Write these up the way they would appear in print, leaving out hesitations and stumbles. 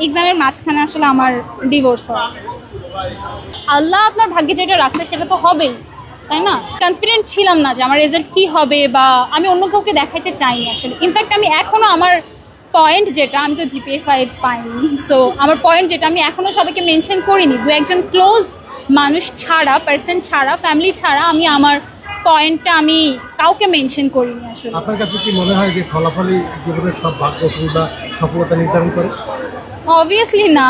এক্সামের মাঝখানে আসলে আমার ডিভোর্স হয়। আল্লাহ আপনার ভাগ্যে যেটা রাখছে সেটা তো হবেই, তাই না? কনফিডেন্ট ছিলাম না যে আমার রেজাল্ট কী হবে, বা আমি অন্য কাউকে দেখাইতে চাইনি আসলে। ইনফ্যাক্ট আমি এখনও আমার পয়েন্ট যেটা, আমি তো জিপিএ 5 পাইনি, সো আমার পয়েন্ট যেটা আমি এখনও সবাইকে মেনশন করিনি। দু একজন ক্লোজ মানুষ ছাড়া, পার্সন ছাড়া, ফ্যামিলি ছাড়া আমি আমার পয়েন্টটা আমি কাউকে মেনশন করিনি আসলে। আপনার কাছে কি মনে হয় যে ফলাফলই জীবনের সব ভাগ্য বা সফলতা নির্ধারণ করে? অবভিয়াসলি না,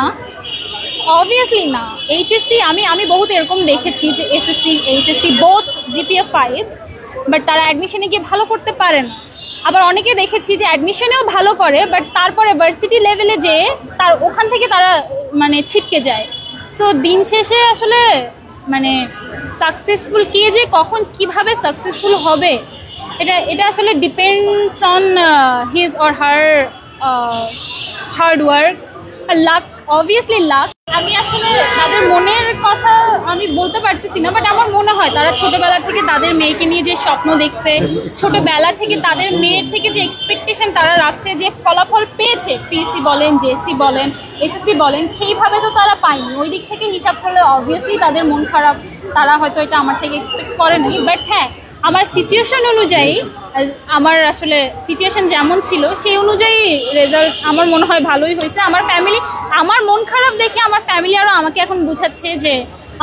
অবভিয়াসলি না। এইচএসসি আমি বহুত এরকম দেখেছি যে SSC HSC both GPA 5, but তারা অ্যাডমিশনে গিয়ে ভালো করতে পারে না। আবার অনেকে দেখেছি যে অ্যাডমিশনেও ভালো করে, বাট তারপরে ভার্সিটি লেভেলে যেয়ে তার ওখান থেকে তারা মানে ছিটকে যায়। সো দিন শেষে আসলে মানে সাকসেসফুল কে যে কখন কিভাবে সাকসেসফুল হবে, এটা আসলে depends on his or her hard work আর লাক, অবভিয়াসলি লাক। আমি আসলে তাদের মনের কথা আমি বলতে পারতেছি না, বাট আমার মনে হয় তারা ছোটোবেলা থেকে তাদের মেয়েকে নিয়ে যে স্বপ্ন দেখছে, ছোটোবেলা থেকে তাদের মেয়ের থেকে যে এক্সপেকটেশন তারা রাখছে, যে ফলাফল পেয়েছে, পিএসসি বলেন, জেএসসি বলেন, এসএসসি বলেন, সেইভাবে তো তারা পায়নি। ওই দিক থেকে হিসাব করলে অবভিয়াসলি তাদের মন খারাপ, তারা হয়তো এটা আমার থেকে এক্সপেক্ট করেনি। বাট হ্যাঁ, আমার সিচুয়েশন অনুযায়ী, আমার আসলে সিচুয়েশন যেমন ছিল সেই অনুযায়ী রেজাল্ট আমার মনে হয় ভালোই হয়েছে। আমার ফ্যামিলি, আমার মন খারাপ দেখে আমার ফ্যামিলি আরও আমাকে এখন বোঝাচ্ছে যে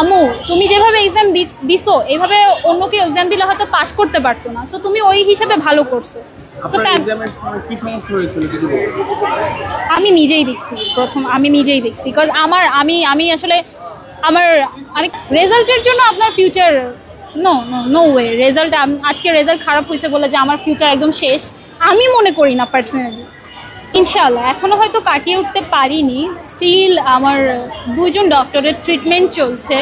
আম্মু তুমি যেভাবে এক্সাম দিছো এইভাবে অন্য কেউ এক্সাম দিলে হয়তো পাস করতে পারতো না, সো তুমি ওই হিসাবে ভালো করছো। আমি নিজেই দেখছি, প্রথম আমি নিজেই দেখছি, বিকজ আমি আসলে আমি রেজাল্টের জন্য আপনার ফিউচার নো ওয়ে। রেজাল্ট আজকে রেজাল্ট খারাপ হয়েছে বলে যে আমার ফিউচার একদম শেষ আমি মনে করি না পার্সোনালি। ইনশাআল্লাহ এখনও হয়তো কাটিয়ে উঠতে পারিনি, স্টিল আমার 2জন ডক্টরের ট্রিটমেন্ট চলছে,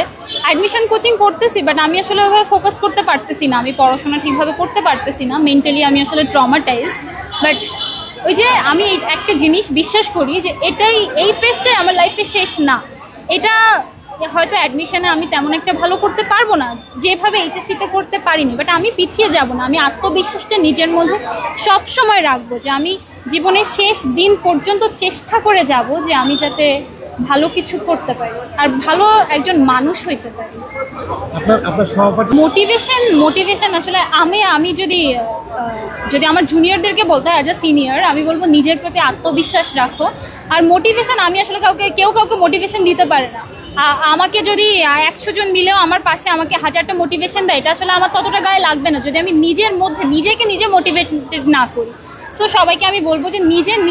অ্যাডমিশন কোচিং করতেছি, বাট আমি আসলে ওইভাবে ফোকাস করতে পারতেছি না, আমি পড়াশোনা ঠিকভাবে করতে পারতেছি না, মেন্টালি আমি আসলে ট্রমাটাইজড। বাট ওই যে আমি একটা জিনিস বিশ্বাস করি যে এই ফেজটাই আমার লাইফে শেষ না। এটা হয়তো অ্যাডমিশনে আমি তেমন একটা ভালো করতে পারবো না যেভাবে এইচএসসিতে করতে পারিনি, বাট আমি পিছিয়ে যাব না। আমি আত্মবিশ্বাসটা নিজের মধ্যে সব সময় রাখবো যে আমি জীবনের শেষ দিন পর্যন্ত চেষ্টা করে যাব যে আমি যাতে ভালো কিছু করতে পারি আর ভালো একজন মানুষ হইতে পারি। মোটিভেশন আসলে আমি যদি আমার জুনিয়রদেরকে বলতে হয়, অ্যাজ আ সিনিয়র আমি বলবো নিজের প্রতি আত্মবিশ্বাস রাখো। আর মোটিভেশন আমি আসলে কেউ কাউকে মোটিভেশন দিতে পারে না। আমাকে যদি 100 জন মিলেও আমার পাশে আমাকে 1000টা মোটিভেশন দেয়, এটা আসলে আমার ততটা গায়ে লাগবে না যদি আমি নিজের মধ্যে নিজেকে মোটিভেটেড না করি। সো সবাইকে আমি বলবো যে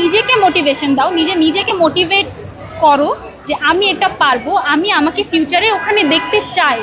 নিজেকে মোটিভেশন দাও, নিজেকে মোটিভেট করো যে আমি এটা পারবো, আমি আমাকে ফিউচারে ওখানে দেখতে চাই।